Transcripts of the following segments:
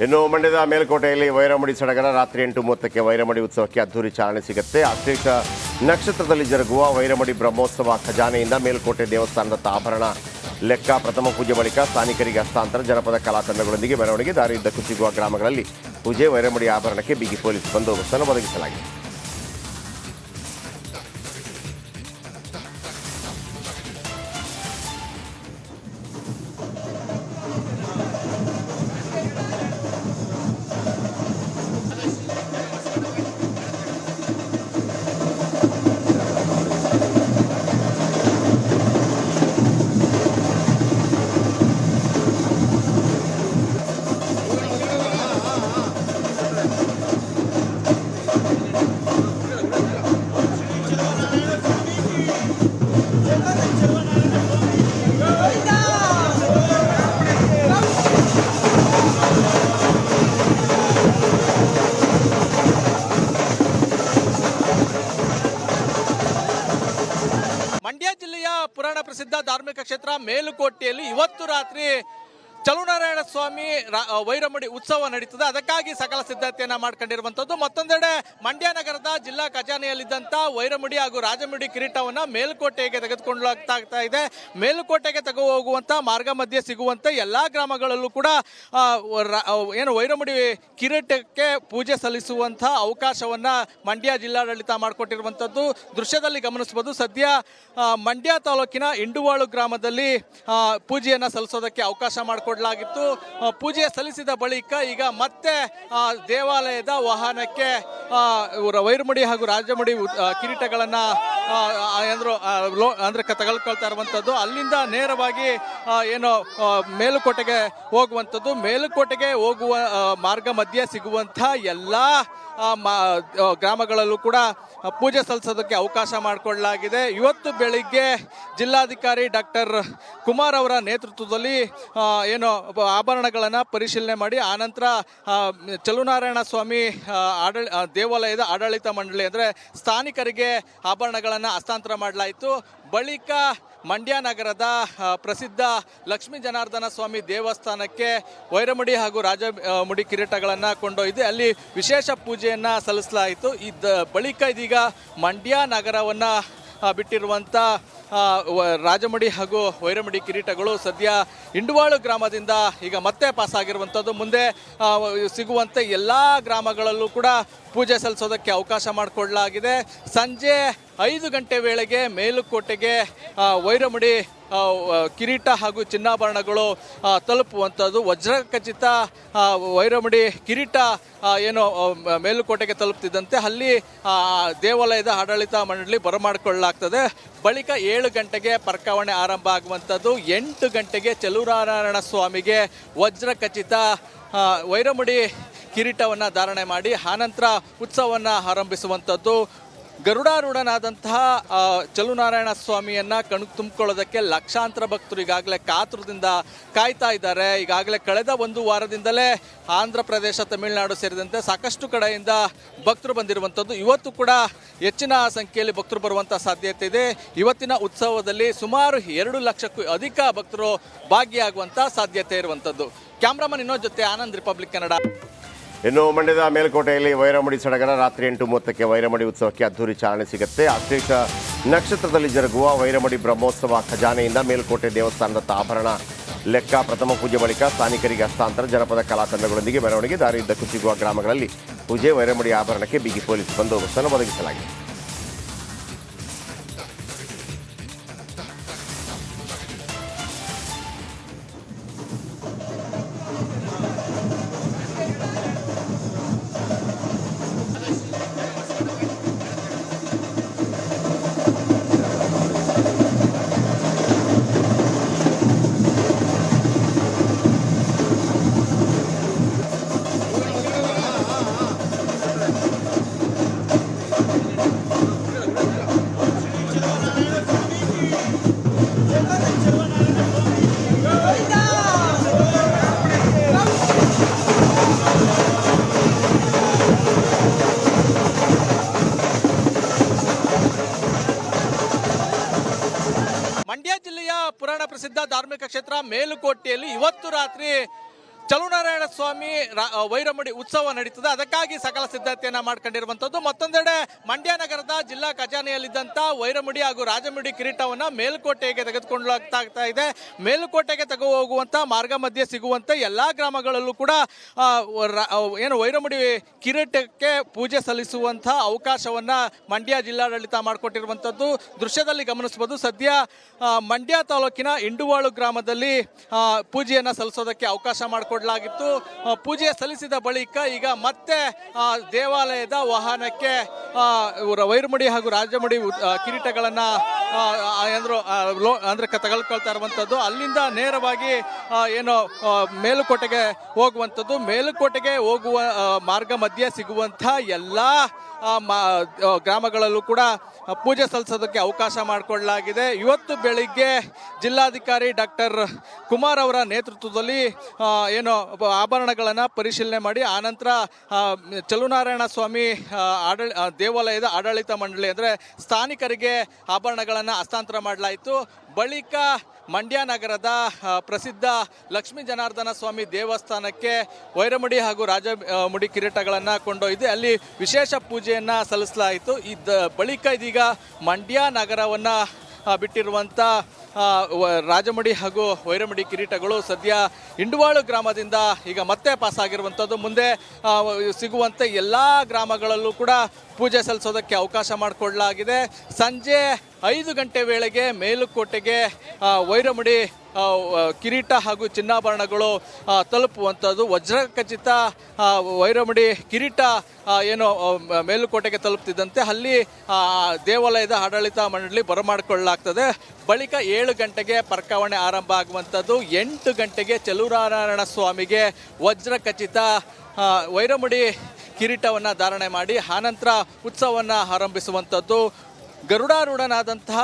ಇನ್ನು ಮಂಡ್ಯದ ಮೇಲುಕೋಟೆಯಲ್ಲಿ ವೈರಮುಡಿ ಸಡಗರ ರಾತ್ರಿ 8:30ಕ್ಕೆ ವೈರಮುಡಿ ಉತ್ಸವಕ್ಕೆ ಅದ್ದೂರಿ ಚಾಲನೆ ಸಿಗುತ್ತೆ. ಆಶ್ಲೇಷ ನಕ್ಷತ್ರದಲ್ಲಿ ಜರುಗುವ ವೈರಮುಡಿ ಬ್ರಹ್ಮೋತ್ಸವ ಖಜಾನೆಯಿಂದ ಮೇಲುಕೋಟೆ ದೇವಸ್ಥಾನದತ್ತ ಆಭರಣ ಲೆಕ್ಕ ಪ್ರಥಮ ಪೂಜೆ ಬಳಿಕ ಸ್ಥಾನಿಕರಿಗೆ ಹಸ್ತಾಂತರ, ಜನಪದ ಕಲಾ ತಂಡಗಳೊಂದಿಗೆ ಮೆರವಣಿಗೆ, ದಾರಿಯುದ್ದಕ್ಕೂ ಸಿಗುವ ಗ್ರಾಮಗಳಲ್ಲಿ ಪೂಜೆ, ವೈರಮುಡಿ ಆಭರಣಕ್ಕೆ ಬಿಗಿ ಪೊಲೀಸ್ ಬಂದೋಬಸ್ತನ್ನು ಒದಗಿಸಲಾಗಿದೆ. ಮಂಡ್ಯ ಜಿಲ್ಲೆಯ ಪುರಾಣ ಪ್ರಸಿದ್ಧ ಧಾರ್ಮಿಕ ಕ್ಷೇತ್ರ ಮೇಲುಕೋಟೆಯಲ್ಲಿ ಇವತ್ತು ರಾತ್ರಿ ಚಲುನಾರಾಯಣ ಸ್ವಾಮಿ ವೈರಮುಡಿ ಉತ್ಸವ ನಡೀತದೆ. ಅದಕ್ಕಾಗಿ ಸಕಲ ಸಿದ್ಧತೆಯನ್ನ ಮಾಡ್ಕೊಂಡಿರುವಂತದ್ದು. ಮತ್ತೊಂದೆಡೆ ಮಂಡ್ಯ ನಗರದ ಜಿಲ್ಲಾ ಖಜಾನೆಯಲ್ಲಿದ್ದಂತ ವೈರಮುಡಿ ಹಾಗೂ ರಾಜಮುಡಿ ಕಿರೀಟವನ್ನ ಮೇಲುಕೋಟೆಗೆ ತೆಗೆದುಕೊಳ್ಳಲಾಗ್ತಾ ಇದೆ. ಮೇಲುಕೋಟೆಗೆ ತಗೋ ಹೋಗುವಂತ ಮಾರ್ಗ ಮಧ್ಯೆ ಸಿಗುವಂತ ಎಲ್ಲಾ ಗ್ರಾಮಗಳಲ್ಲೂ ಕೂಡ ಏನು ವೈರಮುಡಿ ಕಿರೀಟಕ್ಕೆ ಪೂಜೆ ಸಲ್ಲಿಸುವಂತ ಅವಕಾಶವನ್ನ ಮಂಡ್ಯ ಜಿಲ್ಲಾಡಳಿತ ಮಾಡಿಕೊಟ್ಟಿರುವಂತದ್ದು ದೃಶ್ಯದಲ್ಲಿ ಗಮನಿಸಬಹುದು. ಸದ್ಯ ಮಂಡ್ಯ ತಾಲೂಕಿನ ಇಂಡುವಾಳು ಗ್ರಾಮದಲ್ಲಿ ಪೂಜೆಯನ್ನ ಸಲ್ಲಿಸೋದಕ್ಕೆ ಅವಕಾಶ ಮಾಡಿಕೊಡಲಾಗಿತ್ತು. ಪೂಜೆ ಸಲ್ಲಿಸಿದ ಬಳಿಕ ಈಗ ಮತ್ತೆ ದೇವಾಲಯದ ವಾಹನಕ್ಕೆ ವೈರಮುಡಿ ಹಾಗೂ ರಾಜಮುಡಿ ಕಿರೀಟಗಳನ್ನ ಅಂದ್ರೆ ತಗೊಳ್ಕೊಳ್ತಾ ಇರುವಂತದ್ದು. ಅಲ್ಲಿಂದ ನೇರವಾಗಿ ಏನು ಮೇಲುಕೋಟೆಗೆ ಹೋಗುವಂಥದ್ದು. ಮೇಲುಕೋಟೆಗೆ ಹೋಗುವ ಮಾರ್ಗ ಮಧ್ಯೆ ಸಿಗುವಂತಹ ಎಲ್ಲಾ ಗ್ರಾಮಗಳಲ್ಲೂ ಕೂಡ ಪೂಜೆ ಸಲ್ಲಿಸೋದಕ್ಕೆ ಅವಕಾಶ ಮಾಡಿಕೊಳ್ಳಲಾಗಿದೆ. ಇವತ್ತು ಬೆಳಿಗ್ಗೆ ಜಿಲ್ಲಾಧಿಕಾರಿ ಡಾಕ್ಟರ್ ಕುಮಾರ್ ಅವರ ನೇತೃತ್ವದಲ್ಲಿ ಏನು ಆಭರಣಗಳನ್ನು ಪರಿಶೀಲನೆ ಮಾಡಿ ಆನಂತರ ಚಲುನಾರಾಯಣ ಸ್ವಾಮಿ ದೇವಾಲಯದ ಆಡಳಿತ ಮಂಡಳಿ ಅಂದರೆ ಸ್ಥಾನಿಕರಿಗೆ ಆಭರಣಗಳನ್ನು ಹಸ್ತಾಂತರ ಮಾಡಲಾಯಿತು. ಬಳಿಕ ಮಂಡ್ಯ ನಗರದ ಪ್ರಸಿದ್ಧ ಲಕ್ಷ್ಮೀ ಜನಾರ್ದನ ಸ್ವಾಮಿ ದೇವಸ್ಥಾನಕ್ಕೆ ವೈರಮುಡಿ ಹಾಗೂ ರಾಜಮುಡಿ ಕಿರೀಟಗಳನ್ನು ಕೊಂಡೊಯ್ದು ಅಲ್ಲಿ ವಿಶೇಷ ಪೂಜೆಯನ್ನು ಸಲ್ಲಿಸಲಾಯಿತು. ಬಳಿಕ ಇದೀಗ ಮಂಡ್ಯ ನಗರವನ್ನು ಬಿಟ್ಟಿರುವಂಥ ರಾಜಮುಡಿ ಹಾಗೂ ವೈರಮುಡಿ ಕಿರೀಟಗಳು ಸದ್ಯ ಇಂಡುವಾಳು ಗ್ರಾಮದಿಂದ ಈಗ ಮತ್ತೆ ಪಾಸ್ ಆಗಿರುವಂಥದ್ದು. ಮುಂದೆ ಸಿಗುವಂತೆ ಎಲ್ಲ ಗ್ರಾಮಗಳಲ್ಲೂ ಕೂಡ ಪೂಜೆ ಸಲ್ಲಿಸೋದಕ್ಕೆ ಅವಕಾಶ ಮಾಡಿಕೊಡಲಾಗಿದೆ. ಸಂಜೆ 5 ಗಂಟೆ ವೇಳೆಗೆ ಮೇಲುಕೋಟೆಗೆ ವೈರಮುಡಿ ಕಿರೀಟ ಹಾಗೂ ಚಿನ್ನಾಭರಣಗಳು ತಲುಪುವಂಥದ್ದು. ವಜ್ರಖಚಿತ ವೈರಮುಡಿ ಕಿರೀಟ ಏನು ಮೇಲುಕೋಟೆಗೆ ತಲುಪ್ತಿದ್ದಂತೆ ಅಲ್ಲಿ ದೇವಾಲಯದ ಆಡಳಿತ ಮಂಡಳಿ ಬರಮಾಡಿಕೊಳ್ಳಲಾಗ್ತದೆ. ಬಳಿಕ 7 ಗಂಟೆಗೆ ಪರ್ಕಾವಣೆ ಆರಂಭ ಆಗುವಂಥದ್ದು. 8 ಗಂಟೆಗೆ ಚಲುನಾರಾಯಣ ಸ್ವಾಮಿಗೆ ವಜ್ರಖಚಿತ ವೈರಮುಡಿ ಕಿರೀಟವನ್ನು ಧಾರಣೆ ಮಾಡಿ ಆನಂತರ ಉತ್ಸವವನ್ನು ಆರಂಭಿಸುವಂಥದ್ದು. ಗರುಡಾರೂಢನಾದಂತಹ ಚಲುನಾರಾಯಣ ಸ್ವಾಮಿಯನ್ನು ಕಣ್ಣು ತುಂಬಿಕೊಳ್ಳೋದಕ್ಕೆ ಲಕ್ಷಾಂತರ ಭಕ್ತರು ಈಗಾಗಲೇ ಕಾತುರದಿಂದ ಕಾಯ್ತಾ ಇದ್ದಾರೆ. ಈಗಾಗಲೇ ಕಳೆದ 1 ವಾರದಿಂದಲೇ ಆಂಧ್ರ ಪ್ರದೇಶ, ತಮಿಳುನಾಡು ಸೇರಿದಂತೆ ಸಾಕಷ್ಟು ಕಡೆಯಿಂದ ಭಕ್ತರು ಬಂದಿರುವಂಥದ್ದು. ಇವತ್ತು ಕೂಡ ಹೆಚ್ಚಿನ ಸಂಖ್ಯೆಯಲ್ಲಿ ಭಕ್ತರು ಬರುವಂಥ ಸಾಧ್ಯತೆ ಇದೆ. ಇವತ್ತಿನ ಉತ್ಸವದಲ್ಲಿ ಸುಮಾರು 2 ಲಕ್ಷಕ್ಕೂ ಅಧಿಕ ಭಕ್ತರು ಭಾಗಿಯಾಗುವಂಥ ಸಾಧ್ಯತೆ ಇರುವಂಥದ್ದು. ಕ್ಯಾಮ್ರಾಮನ್ ಇನ್ನೋ ಜೊತೆ ಆನಂದ್, ರಿಪಬ್ಲಿಕ್ ಕನ್ನಡ. ಇನ್ನು ಮಂಡ್ಯದ ಮೇಲುಕೋಟೆಯಲ್ಲಿ ವೈರಮುಡಿ ಸಡಗರ ರಾತ್ರಿ 8:30ಕ್ಕೆ ವೈರಮುಡಿ ಉತ್ಸವಕ್ಕೆ ಅದ್ದೂರಿ ಚಾಲನೆ ಸಿಗುತ್ತೆ. ಆಶ್ಲೇಷ ನಕ್ಷತ್ರದಲ್ಲಿ ಜರುಗುವ ವೈರಮುಡಿ ಬ್ರಹ್ಮೋತ್ಸವ ಖಜಾನೆಯಿಂದ ಮೇಲುಕೋಟೆ ದೇವಸ್ಥಾನದತ್ತ ಆಭರಣ ಲೆಕ್ಕ ಪ್ರಥಮ ಪೂಜೆ ಬಳಿಕ ಸ್ಥಾನಿಕರಿಗೆ ಹಸ್ತಾಂತರ, ಜನಪದ ಕಲಾ ತಂಡಗಳೊಂದಿಗೆ ಮೆರವಣಿಗೆ, ದಾರಿಯುದ್ದಕ್ಕೂ ಸಿಗುವ ಗ್ರಾಮಗಳಲ್ಲಿ ಪೂಜೆ, ವೈರಮುಡಿ ಆಭರಣಕ್ಕೆ ಬಿಗಿ ಪೊಲೀಸ್ ಬಂದೋಬಸ್ತನ್ನು ಒದಗಿಸಲಾಗಿದೆ. ಮಂಡ್ಯ ಜಿಲ್ಲೆಯ ಪುರಾಣ ಪ್ರಸಿದ್ಧ ಧಾರ್ಮಿಕ ಕ್ಷೇತ್ರ ಮೇಲುಕೋಟೆಯಲ್ಲಿ ಇವತ್ತು ರಾತ್ರಿ ಚಲುನಾರಾಯಣ ಸ್ವಾಮಿ ವೈರಮುಡಿ ಉತ್ಸವ ನಡೀತದೆ. ಅದಕ್ಕಾಗಿ ಸಕಲ ಸಿದ್ಧತೆಯನ್ನ ಮಾಡ್ಕೊಂಡಿರುವಂತದ್ದು. ಮತ್ತೊಂದೆಡೆ ಮಂಡ್ಯ ನಗರದ ಜಿಲ್ಲಾ ಖಜಾನೆಯಲ್ಲಿದ್ದಂತ ವೈರಮುಡಿ ಹಾಗೂ ರಾಜಮುಡಿ ಕಿರೀಟವನ್ನ ಮೇಲುಕೋಟೆಗೆ ತೆಗೆದುಕೊಳ್ಳಲಾಗ್ತಾ ಇದೆ. ಮೇಲುಕೋಟೆಗೆ ತಗೋ ಹೋಗುವಂತ ಮಾರ್ಗ ಮಧ್ಯೆ ಸಿಗುವಂತ ಎಲ್ಲಾ ಗ್ರಾಮಗಳಲ್ಲೂ ಕೂಡ ಏನು ವೈರಮುಡಿ ಕಿರೀಟಕ್ಕೆ ಪೂಜೆ ಸಲ್ಲಿಸುವಂತ ಅವಕಾಶವನ್ನ ಮಂಡ್ಯ ಜಿಲ್ಲಾಡಳಿತ ಮಾಡಿಕೊಟ್ಟಿರುವಂತದ್ದು ದೃಶ್ಯದಲ್ಲಿ ಗಮನಿಸಬಹುದು. ಸದ್ಯ ಮಂಡ್ಯ ತಾಲೂಕಿನ ಇಂಡುವಾಳು ಗ್ರಾಮದಲ್ಲಿ ಪೂಜೆಯನ್ನ ಸಲ್ಲಿಸೋದಕ್ಕೆ ಅವಕಾಶ ಮಾಡಿಕೊಡಲಾಗಿತ್ತು. ಪೂಜೆ ಸಲ್ಲಿಸಿದ ಬಳಿಕ ಈಗ ಮತ್ತೆ ದೇವಾಲಯದ ವಾಹನಕ್ಕೆ ವೈರಮುಡಿ ಹಾಗೂ ರಾಜಮುಡಿ ಕಿರೀಟಗಳನ್ನ ಅಂದ್ರೆ ತಗೊಳ್ಕೊಳ್ತಾ ಇರುವಂತದ್ದು. ಅಲ್ಲಿಂದ ನೇರವಾಗಿ ಏನು ಮೇಲುಕೋಟೆಗೆ ಹೋಗುವಂಥದ್ದು. ಮೇಲುಕೋಟೆಗೆ ಹೋಗುವ ಮಾರ್ಗ ಮಧ್ಯೆ ಸಿಗುವಂತಹ ಎಲ್ಲಾ ಗ್ರಾಮಗಳಲ್ಲೂ ಕೂಡ ಪೂಜೆ ಸಲ್ಲಿಸೋದಕ್ಕೆ ಅವಕಾಶ ಮಾಡಿಕೊಳ್ಳಲಾಗಿದೆ. ಇವತ್ತು ಬೆಳಿಗ್ಗೆ ಜಿಲ್ಲಾಧಿಕಾರಿ ಡಾಕ್ಟರ್ ಕುಮಾರ್ ಅವರ ನೇತೃತ್ವದಲ್ಲಿ ಏನು ಆಭರಣಗಳನ್ನು ಪರಿಶೀಲನೆ ಮಾಡಿ ಆನಂತರ ಚಲುನಾರಾಯಣ ಸ್ವಾಮಿ ದೇವಾಲಯದ ಆಡಳಿತ ಮಂಡಳಿ ಅಂದರೆ ಸ್ಥಾನಿಕರಿಗೆ ಆಭರಣಗಳನ್ನು ಹಸ್ತಾಂತರ ಮಾಡಲಾಯಿತು. ಬಳಿಕ ಮಂಡ್ಯ ನಗರದ ಪ್ರಸಿದ್ಧ ಲಕ್ಷ್ಮೀ ಜನಾರ್ದನ ಸ್ವಾಮಿ ದೇವಸ್ಥಾನಕ್ಕೆ ವೈರಮುಡಿ ಹಾಗೂ ರಾಜಮುಡಿ ಕಿರೀಟಗಳನ್ನು ಕೊಂಡೊಯ್ದು ಅಲ್ಲಿ ವಿಶೇಷ ಪೂಜೆಯನ್ನು ಸಲ್ಲಿಸಲಾಯಿತು. ಬಳಿಕ ಇದೀಗ ಮಂಡ್ಯ ನಗರವನ್ನು ಬಿಟ್ಟಿರುವಂಥ ರಾಜಮುಡಿ ಹಾಗೂ ವೈರಮುಡಿ ಕಿರೀಟಗಳು ಸದ್ಯ ಇಂಡುವಾಳು ಗ್ರಾಮದಿಂದ ಈಗ ಮತ್ತೆ ಪಾಸ್ ಆಗಿರುವಂಥದ್ದು. ಮುಂದೆ ಸಿಗುವಂಥ ಎಲ್ಲ ಗ್ರಾಮಗಳಲ್ಲೂ ಕೂಡ ಪೂಜೆ ಸಲ್ಲಿಸೋದಕ್ಕೆ ಅವಕಾಶ ಮಾಡಿಕೊಡಲಾಗಿದೆ. ಸಂಜೆ 5 ಗಂಟೆ ವೇಳೆಗೆ ಮೇಲುಕೋಟೆಗೆ ವೈರಮುಡಿ ಕಿರೀಟ ಹಾಗೂ ಚಿನ್ನಾಭರಣಗಳು ತಲುಪುವಂಥದ್ದು. ವಜ್ರಖಚಿತ ವೈರಮುಡಿ ಕಿರೀಟ ಏನು ಮೇಲುಕೋಟೆಗೆ ತಲುಪ್ತಿದ್ದಂತೆ ಅಲ್ಲಿ ದೇವಾಲಯದ ಆಡಳಿತ ಮಂಡಳಿ ಬರಮಾಡಿಕೊಳ್ಳಲಾಗ್ತದೆ. ಬಳಿಕ 7 ಗಂಟೆಗೆ ಪರ್ಕಾವಣೆ ಆರಂಭ ಆಗುವಂಥದ್ದು. 8 ಗಂಟೆಗೆ ಚಲುನಾರಾಯಣ ಸ್ವಾಮಿಗೆ ವಜ್ರಖಚಿತ ವೈರಮುಡಿ ಕಿರೀಟವನ್ನು ಧಾರಣೆ ಮಾಡಿ ಆನಂತರ ಉತ್ಸವವನ್ನು ಆರಂಭಿಸುವಂಥದ್ದು. ಗರುಡಾರೂಢನಾದಂತಹ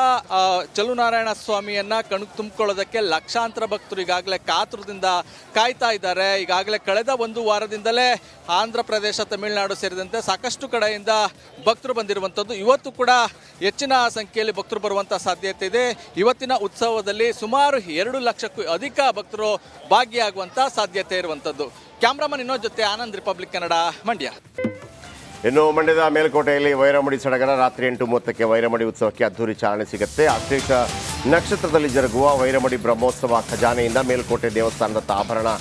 ಚಲುನಾರಾಯಣ ಸ್ವಾಮಿಯನ್ನ ಕಣ್ ತುಂಬಿಕೊಳ್ಳೋದಕ್ಕೆ ಲಕ್ಷಾಂತರ ಭಕ್ತರು ಈಗಾಗಲೇ ಕಾತುರದಿಂದ ಕಾಯ್ತಾ ಇದ್ದಾರೆ. ಈಗಾಗಲೇ ಕಳೆದ 1 ವಾರದಿಂದಲೇ ಆಂಧ್ರ ಪ್ರದೇಶ, ತಮಿಳುನಾಡು ಸೇರಿದಂತೆ ಸಾಕಷ್ಟು ಕಡೆಯಿಂದ ಭಕ್ತರು ಬಂದಿರುವಂಥದ್ದು. ಇವತ್ತು ಕೂಡ ಹೆಚ್ಚಿನ ಸಂಖ್ಯೆಯಲ್ಲಿ ಭಕ್ತರು ಬರುವಂಥ ಸಾಧ್ಯತೆ ಇದೆ. ಇವತ್ತಿನ ಉತ್ಸವದಲ್ಲಿ ಸುಮಾರು 2 ಲಕ್ಷಕ್ಕೂ ಅಧಿಕ ಭಕ್ತರು ಭಾಗಿಯಾಗುವಂಥ ಸಾಧ್ಯತೆ ಇರುವಂಥದ್ದು. ಕ್ಯಾಮ್ರಾಮನ್ ಇನ್ನೊಂದು ಜೊತೆ ಆನಂದ್, ರಿಪಬ್ಲಿಕ್ ಕನ್ನಡ, ಮಂಡ್ಯ. ಇನ್ನು ಮಂಡ್ಯದ ಮೇಲುಕೋಟೆಯಲ್ಲಿ ವೈರಮುಡಿ ಸಡಗರ. ರಾತ್ರಿ 8:30ಕ್ಕೆ ವೈರಮುಡಿ ಉತ್ಸವಕ್ಕೆ ಅದ್ದೂರಿ ಚಾಲನೆ ಸಿಗುತ್ತೆ. ಆಶ್ಲೇಷ ನಕ್ಷತ್ರದಲ್ಲಿ ಜರುಗುವ ವೈರಮುಡಿ ಬ್ರಹ್ಮೋತ್ಸವ ಖಜಾನೆಯಿಂದ ಮೇಲುಕೋಟೆ ದೇವಸ್ಥಾನದತ್ತ ಆಭರಣ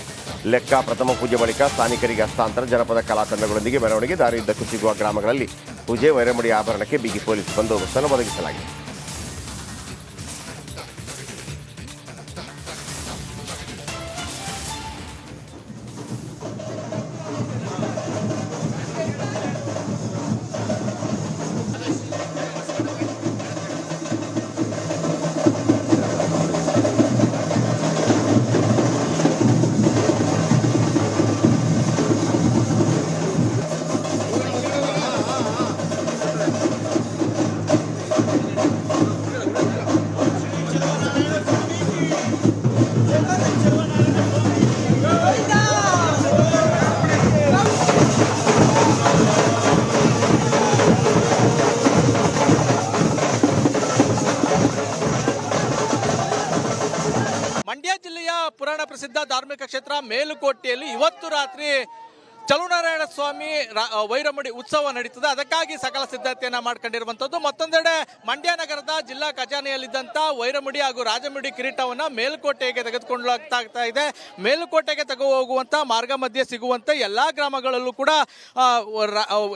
ಲೆಕ್ಕ, ಪ್ರಥಮ ಪೂಜೆ ಬಳಿಕ ಸ್ಥಾನಿಕರಿಗೆ ಹಸ್ತಾಂತರ, ಜನಪದ ಕಲಾ ತಂಡಗಳೊಂದಿಗೆ ಮೆರವಣಿಗೆ, ದಾರಿಯುದ್ದಕ್ಕೂ ಸಿಗುವ ಗ್ರಾಮಗಳಲ್ಲಿ ಪೂಜೆ, ವೈರಮುಡಿ ಆಭರಣಕ್ಕೆ ಬಿಗಿ ಪೊಲೀಸ್ ಬಂದೋಬಸ್ತನ್ನು ಒದಗಿಸಲಾಗಿದೆ. ಮಂಡ್ಯ ಜಿಲ್ಲೆಯ ಪುರಾಣ ಪ್ರಸಿದ್ಧ ಧಾರ್ಮಿಕ ಕ್ಷೇತ್ರ ಮೇಲುಕೋಟೆಯಲ್ಲಿ ಇವತ್ತು ರಾತ್ರಿ ಚಲುನಾರಾಯಣ ಸ್ವಾಮಿ ವೈರಮುಡಿ ಉತ್ಸವ ನಡೀತದೆ. ಅದಕ್ಕಾಗಿ ಸಕಲ ಸಿದ್ಧತೆಯನ್ನ ಮಾಡ್ಕೊಂಡಿರುವಂತದ್ದು. ಮತ್ತೊಂದೆಡೆ ಮಂಡ್ಯ ನಗರದ ಜಿಲ್ಲಾ ಖಜಾನೆಯಲ್ಲಿದ್ದಂತ ವೈರಮುಡಿ ಹಾಗೂ ರಾಜಮುಡಿ ಕಿರೀಟವನ್ನ ಮೇಲುಕೋಟೆಗೆ ತೆಗೆದುಕೊಳ್ಳಲಾಗ್ತಾ ಇದೆ. ಮೇಲುಕೋಟೆಗೆ ತಗೋ ಹೋಗುವಂತ ಮಾರ್ಗ ಮಧ್ಯೆ ಸಿಗುವಂತ ಎಲ್ಲಾ ಗ್ರಾಮಗಳಲ್ಲೂ ಕೂಡ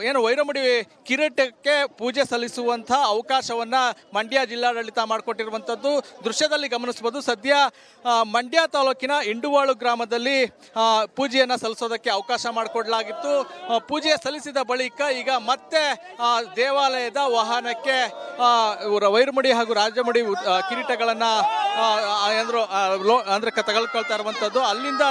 ಏನು ವೈರಮುಡಿ ಕಿರೀಟಕ್ಕೆ ಪೂಜೆ ಸಲ್ಲಿಸುವಂತ ಅವಕಾಶವನ್ನ ಮಂಡ್ಯ ಜಿಲ್ಲಾಡಳಿತ ಮಾಡಿಕೊಟ್ಟಿರುವಂತದ್ದು ದೃಶ್ಯದಲ್ಲಿ ಗಮನಿಸಬಹುದು. ಸದ್ಯ ಮಂಡ್ಯ ತಾಲೂಕಿನ ಇಂಡುವಾಳು ಗ್ರಾಮದಲ್ಲಿ ಪೂಜೆಯನ್ನ ಸಲ್ಲಿಸೋದಕ್ಕೆ ಅವಕಾಶ ಮಾಡಿಕೊಡಲಾಗಿತ್ತು. ಪೂಜೆ ಸಲ್ಲಿಸಿದ ಬಳಿಕ ಈಗ ಮತ್ತೆ ದೇವಾಲಯದ ವಾಹನಕ್ಕೆ ವೈರಮುಡಿ ಹಾಗೂ ರಾಜಮುಡಿ ಕಿರೀಟಗಳನ್ನ ಅಂದ್ರೆ ತಗೊಳ್ಕೊಳ್ತಾ ಇರುವಂತದ್ದು. ಅಲ್ಲಿಂದ